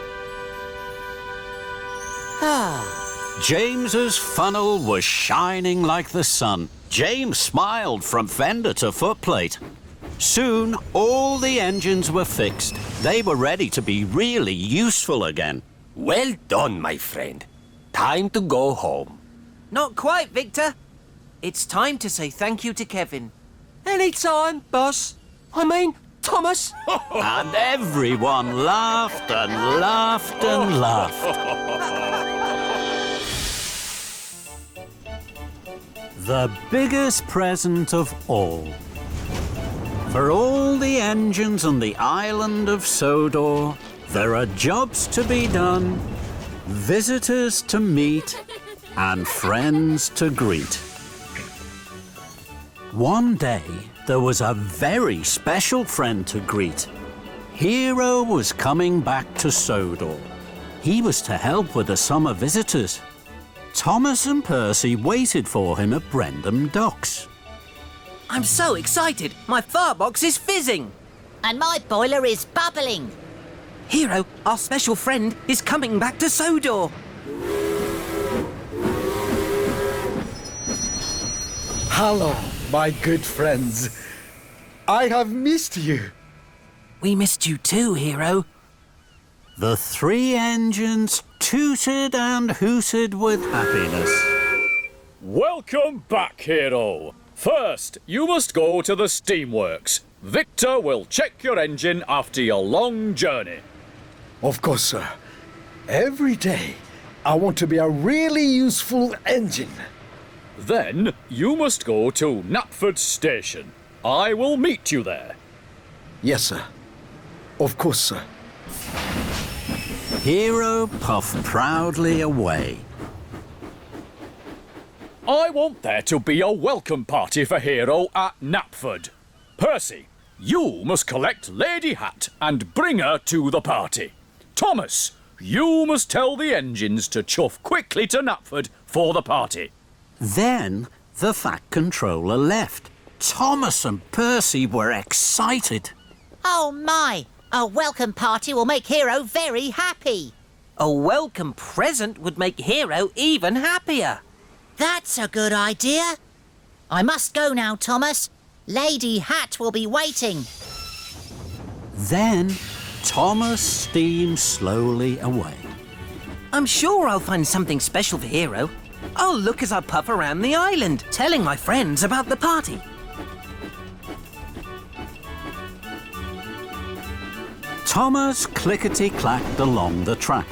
James's funnel was shining like the sun. James smiled from fender to footplate. Soon, all the engines were fixed. They were ready to be really useful again. Well done, my friend. Time to go home. Not quite, Victor. It's time to say thank you to Kevin. Anytime, boss. Thomas. And everyone laughed and laughed and laughed. The biggest present of all. For all the engines on the island of Sodor, there are jobs to be done, visitors to meet, and friends to greet. One day, there was a very special friend to greet. Hero was coming back to Sodor. He was to help with the summer visitors. Thomas and Percy waited for him at Brendam Docks. I'm so excited. My firebox is fizzing. And my boiler is bubbling. Hero, our special friend, is coming back to Sodor. Hello, my good friends. I have missed you. We missed you too, Hero. The three engines tooted and hooted with happiness. Welcome back, Hero. First, you must go to the steamworks. Victor will check your engine after your long journey. Of course, sir. Every day, I want to be a really useful engine. Then you must go to Knapford Station. I will meet you there. Yes, sir. Of course, sir. Hero puffed proudly away. I want there to be a welcome party for Hero at Knapford. Percy, you must collect Lady Hatt and bring her to the party. Thomas, you must tell the engines to chuff quickly to Knapford for the party. Then the Fat Controller left. Thomas and Percy were excited. Oh my! A welcome party will make Hero very happy. A welcome present would make Hero even happier. That's a good idea. I must go now, Thomas. Lady Hatt will be waiting. Then Thomas steamed slowly away. I'm sure I'll find something special for Hero. I'll look as I puff around the island, telling my friends about the party. Thomas clickety-clacked along the track.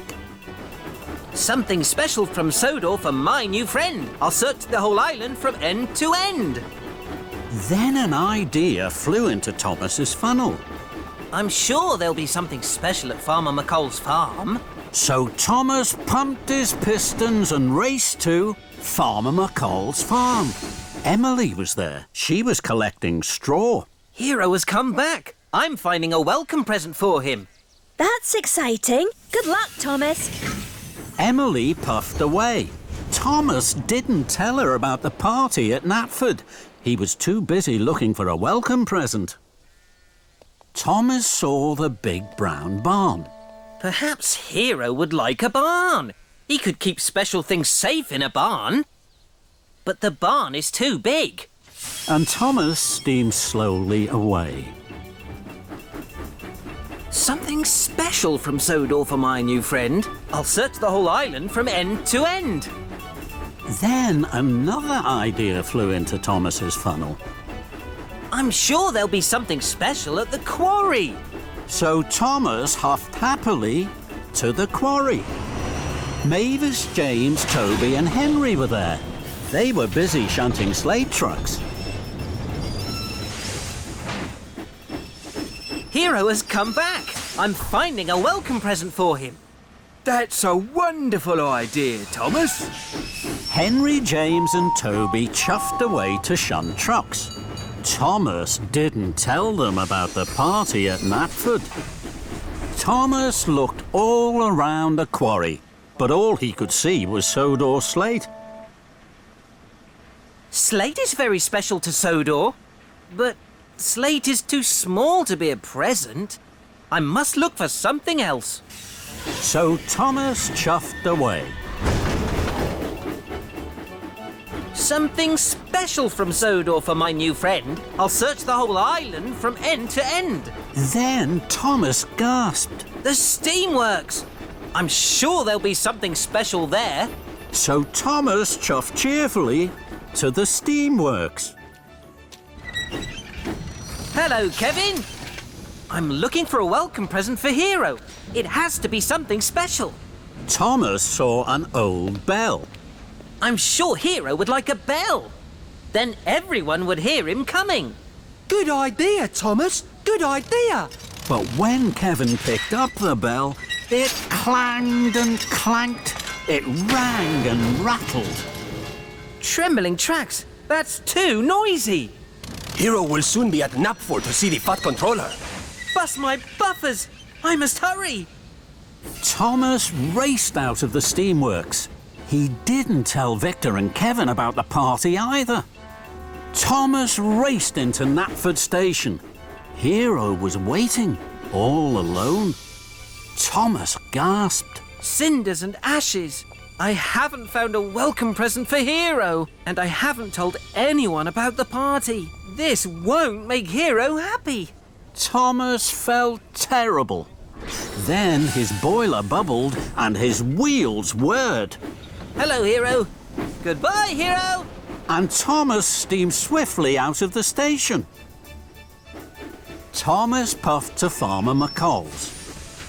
Something special from Sodor for my new friend. I'll search the whole island from end to end. Then an idea flew into Thomas's funnel. I'm sure there'll be something special at Farmer McColl's farm. So Thomas pumped his pistons and raced to Farmer McColl's farm. Emily was there. She was collecting straw. Hero has come back. I'm finding a welcome present for him. That's exciting. Good luck, Thomas. Emily puffed away. Thomas didn't tell her about the party at Knapford. He was too busy looking for a welcome present. Thomas saw the big brown barn. Perhaps Hero would like a barn. He could keep special things safe in a barn. But the barn is too big. And Thomas steamed slowly away. Something special from Sodor for my new friend. I'll search the whole island from end to end. Then another idea flew into Thomas's funnel. I'm sure there'll be something special at the quarry. So Thomas huffed happily to the quarry. Mavis, James, Toby and Henry were there. They were busy shunting slate trucks. Hero has come back. I'm finding a welcome present for him. That's a wonderful idea, Thomas. Henry, James and Toby chuffed away to shunt trucks. Thomas didn't tell them about the party at Knapford. Thomas looked all around the quarry, but all he could see was Sodor slate. Slate is very special to Sodor, but slate is too small to be a present. I must look for something else. So Thomas chuffed away. Something special from Sodor for my new friend. I'll search the whole island from end to end. Then Thomas gasped. The steamworks! I'm sure there'll be something special there. So Thomas chuffed cheerfully to the steamworks. Hello, Kevin. I'm looking for a welcome present for Hero. It has to be something special. Thomas saw an old bell. I'm sure Hero would like a bell. Then everyone would hear him coming. Good idea, Thomas. Good idea. But when Kevin picked up the bell, it clanged and clanked. It rang and rattled. Trembling tracks. That's too noisy. Hero will soon be at Knapford to see the Fat Controller. Bust my buffers. I must hurry. Thomas raced out of the steamworks. He didn't tell Victor and Kevin about the party either. Thomas raced into Knapford Station. Hero was waiting, all alone. Thomas gasped. Cinders and ashes. I haven't found a welcome present for Hero, and I haven't told anyone about the party. This won't make Hero happy. Thomas felt terrible. Then his boiler bubbled and his wheels whirred. Hello, Hero. Goodbye, Hero. And Thomas steamed swiftly out of the station. Thomas puffed to Farmer McColl's.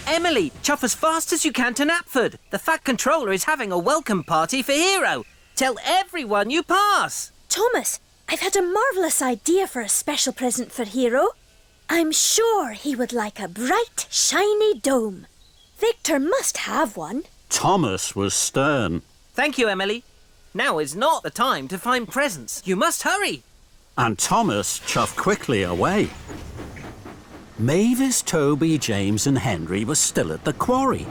Emily, chuff as fast as you can to Knapford. The Fat Controller is having a welcome party for Hero. Tell everyone you pass. Thomas, I've had a marvellous idea for a special present for Hero. I'm sure he would like a bright, shiny dome. Victor must have one. Thomas was stern. Thank you, Emily. Now is not the time to find presents. You must hurry. And Thomas chuffed quickly away. Mavis, Toby, James and Henry were still at the quarry.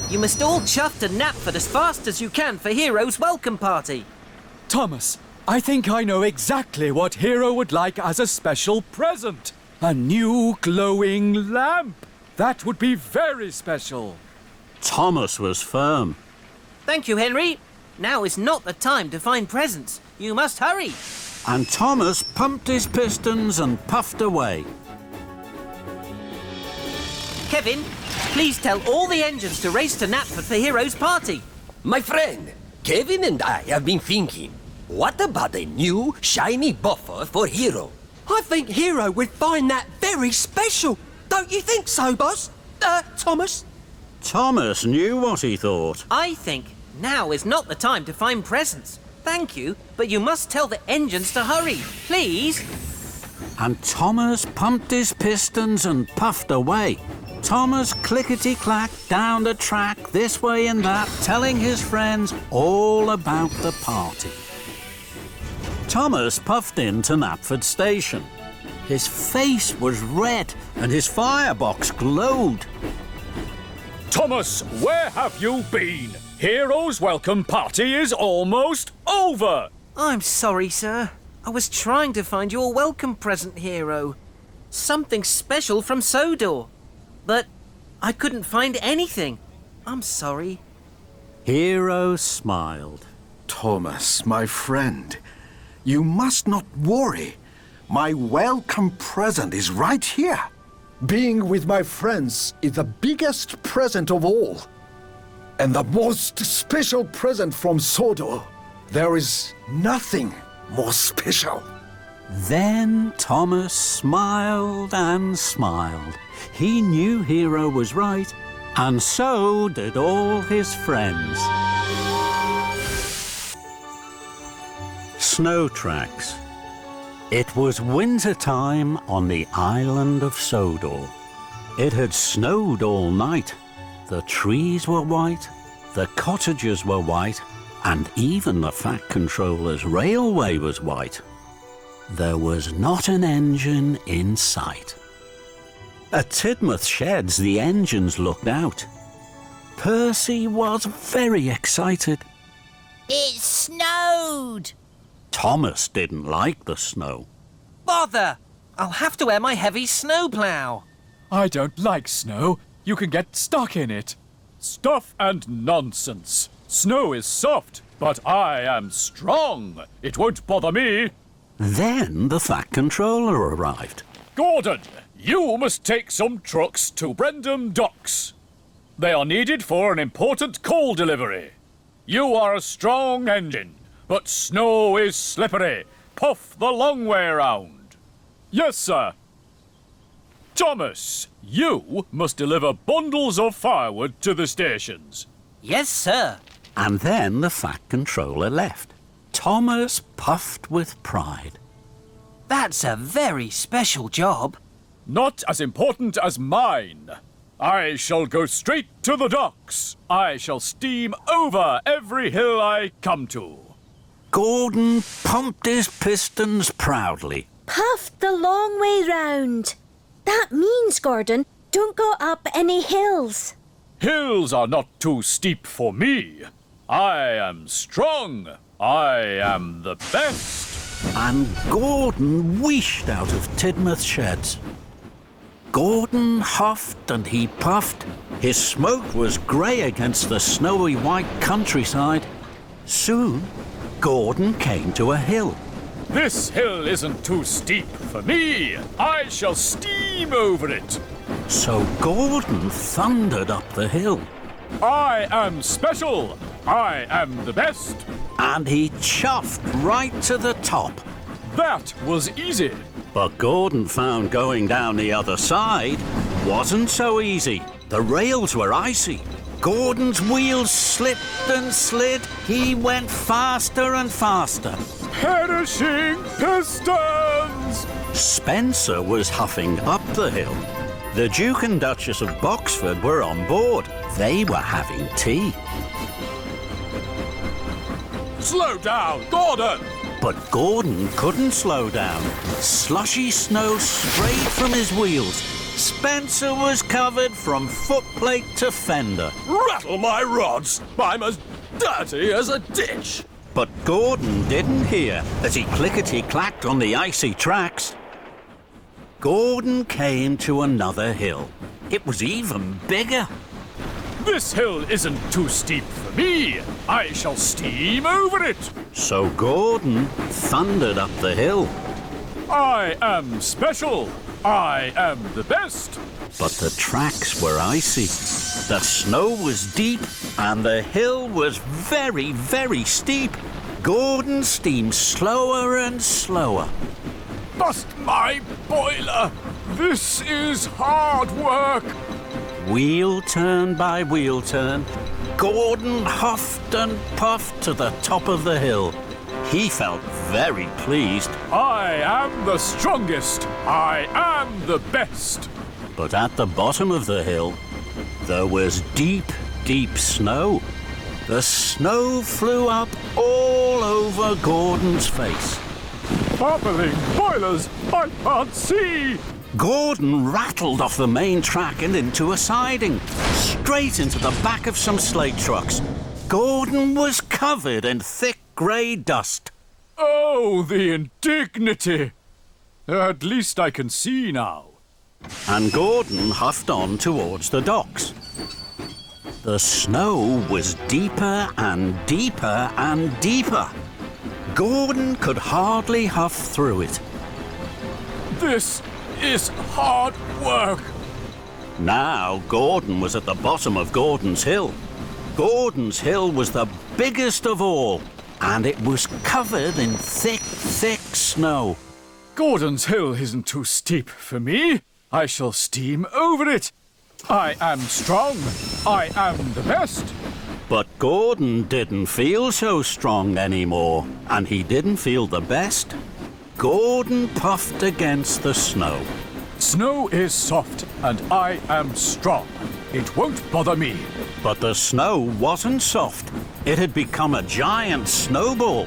You must all chuff to Knapford as fast as you can for Hero's welcome party. Thomas, I think I know exactly what Hero would like as a special present. A new glowing lamp. That would be very special. Thomas was firm. Thank you, Henry. Now is not the time to find presents. You must hurry. And Thomas pumped his pistons and puffed away. Kevin, please tell all the engines to race to Knapford for Hero's party. My friend, Kevin and I have been thinking, what about a new, shiny buffer for Hero? I think Hero would find that very special. Don't you think so, boss? Thomas? Thomas knew what he thought. I think now is not the time to find presents. Thank you, but you must tell the engines to hurry, please. And Thomas pumped his pistons and puffed away. Thomas clickety-clack down the track, this way and that, telling his friends all about the party. Thomas puffed into Knapford Station. His face was red and his firebox glowed. Thomas, where have you been? Hero's welcome party is almost over. I'm sorry, sir. I was trying to find your welcome present, Hero. Something special from Sodor. But I couldn't find anything. I'm sorry. Hero smiled. Thomas, my friend, you must not worry. My welcome present is right here. Being with my friends is the biggest present of all. And the most special present from Sodor. There is nothing more special. Then Thomas smiled and smiled. He knew Hero was right, and so did all his friends. Snow tracks. It was winter time on the Island of Sodor. It had snowed all night. The trees were white, the cottages were white, and even the Fat Controller's railway was white. There was not an engine in sight. At Tidmouth Sheds, the engines looked out. Percy was very excited. It snowed! Thomas didn't like the snow. Bother! I'll have to wear my heavy snowplow. I don't like snow. You can get stuck in it. Stuff and nonsense. Snow is soft, but I am strong. It won't bother me. Then the Fat Controller arrived. Gordon, you must take some trucks to Brendam Docks. They are needed for an important coal delivery. You are a strong engine, but snow is slippery. Puff the long way round. Yes, sir. Thomas, you must deliver bundles of firewood to the stations. Yes, sir. And then the Fat Controller left. Thomas puffed with pride. That's a very special job. Not as important as mine. I shall go straight to the docks. I shall steam over every hill I come to. Gordon pumped his pistons proudly. Puffed the long way round. That means, Gordon, don't go up any hills. Hills are not too steep for me. I am strong. I am the best. And Gordon wheeshed out of Tidmouth Sheds. Gordon huffed and he puffed. His smoke was grey against the snowy white countryside. Soon, Gordon came to a hill. This hill isn't too steep for me. I shall steam over it. So Gordon thundered up the hill. I am special. I am the best. And he chuffed right to the top. That was easy. But Gordon found going down the other side wasn't so easy. The rails were icy. Gordon's wheels slipped and slid. He went faster and faster. Perishing pistons! Spencer was huffing up the hill. The Duke and Duchess of Boxford were on board. They were having tea. Slow down, Gordon! But Gordon couldn't slow down. Slushy snow sprayed from his wheels. Spencer was covered from footplate to fender. Rattle my rods! I'm as dirty as a ditch! But Gordon didn't hear as he clickety-clacked on the icy tracks. Gordon came to another hill. It was even bigger. This hill isn't too steep for me. I shall steam over it. So Gordon thundered up the hill. I am special. I am the best. But the tracks were icy. The snow was deep and the hill was very, very steep. Gordon steamed slower and slower. Bust my boiler. This is hard work. Wheel turn by wheel turn, Gordon huffed and puffed to the top of the hill. He felt very pleased. I am the strongest. I am the best. But at the bottom of the hill, there was deep, deep snow. The snow flew up all over Gordon's face. Bubbling boilers, I can't see. Gordon rattled off the main track and into a siding, straight into the back of some slate trucks. Gordon was covered in thick grey dust. Oh, the indignity! At least I can see now. And Gordon huffed on towards the docks. The snow was deeper and deeper and deeper. Gordon could hardly huff through it. This is hard work. Now Gordon was at the bottom of Gordon's Hill. Gordon's Hill was the biggest of all, and it was covered in thick, thick snow. Gordon's Hill isn't too steep for me. I shall steam over it. I am strong. I am the best. But Gordon didn't feel so strong anymore, and he didn't feel the best. Gordon puffed against the snow. Snow is soft, and I am strong. It won't bother me. But the snow wasn't soft. It had become a giant snowball.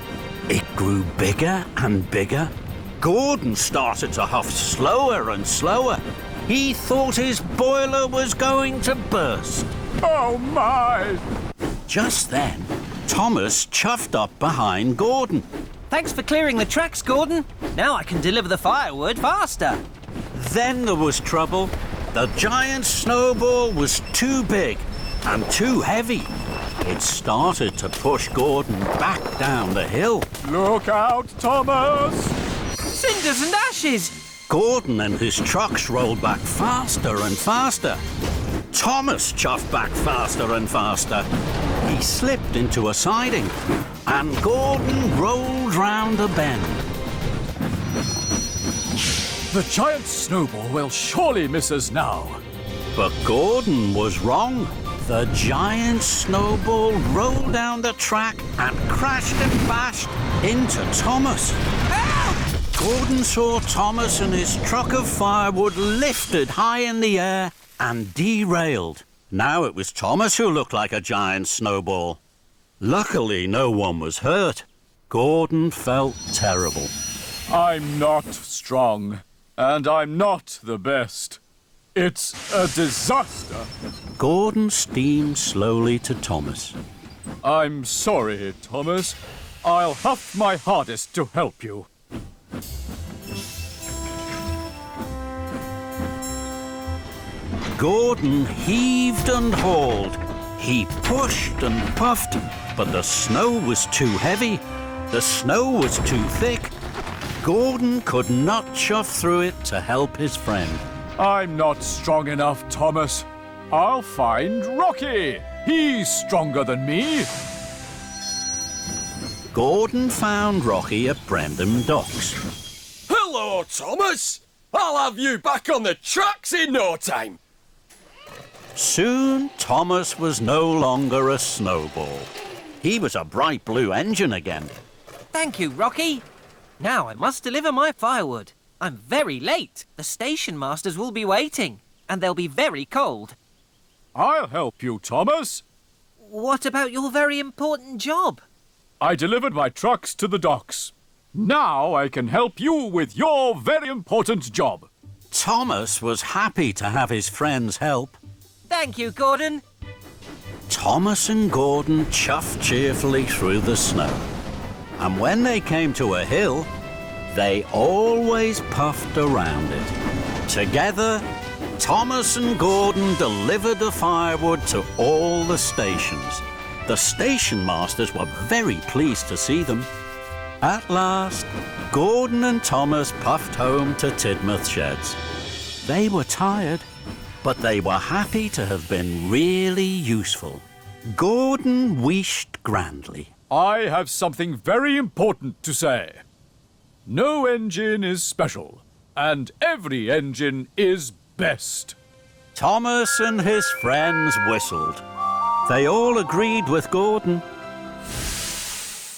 It grew bigger and bigger. Gordon started to huff slower and slower. He thought his boiler was going to burst. Oh, my! Just then, Thomas chuffed up behind Gordon. Thanks for clearing the tracks, Gordon. Now I can deliver the firewood faster. Then there was trouble. The giant snowball was too big and too heavy. It started to push Gordon back down the hill. Look out, Thomas! Cinders and ashes! Gordon and his trucks rolled back faster and faster. Thomas chuffed back faster and faster. He slipped into a siding, and Gordon rolled round a bend. The giant snowball will surely miss us now. But Gordon was wrong. The giant snowball rolled down the track and crashed and bashed into Thomas. Gordon saw Thomas and his truck of firewood lifted high in the air and derailed. Now it was Thomas who looked like a giant snowball. Luckily, no one was hurt. Gordon felt terrible. I'm not strong, and I'm not the best. It's a disaster. Gordon steamed slowly to Thomas. I'm sorry, Thomas. I'll huff my hardest to help you. Gordon heaved and hauled. He pushed and puffed, but the snow was too heavy. The snow was too thick. Gordon could not chuff through it to help his friend. I'm not strong enough, Thomas. I'll find Rocky. He's stronger than me. Gordon found Rocky at Brendam Docks. Hello, Thomas! I'll have you back on the tracks in no time. Soon, Thomas was no longer a snowball. He was a bright blue engine again. Thank you, Rocky. Now I must deliver my firewood. I'm very late. The station masters will be waiting, and they'll be very cold. I'll help you, Thomas. What about your very important job? I delivered my trucks to the docks. Now I can help you with your very important job. Thomas was happy to have his friends help. Thank you, Gordon. Thomas and Gordon chuffed cheerfully through the snow. And when they came to a hill, they always puffed around it. Together, Thomas and Gordon delivered the firewood to all the stations. The station masters were very pleased to see them. At last, Gordon and Thomas puffed home to Tidmouth Sheds. They were tired, but they were happy to have been really useful. Gordon wished grandly. I have something very important to say. No engine is special, and every engine is best. Thomas and his friends whistled. They all agreed with Gordon.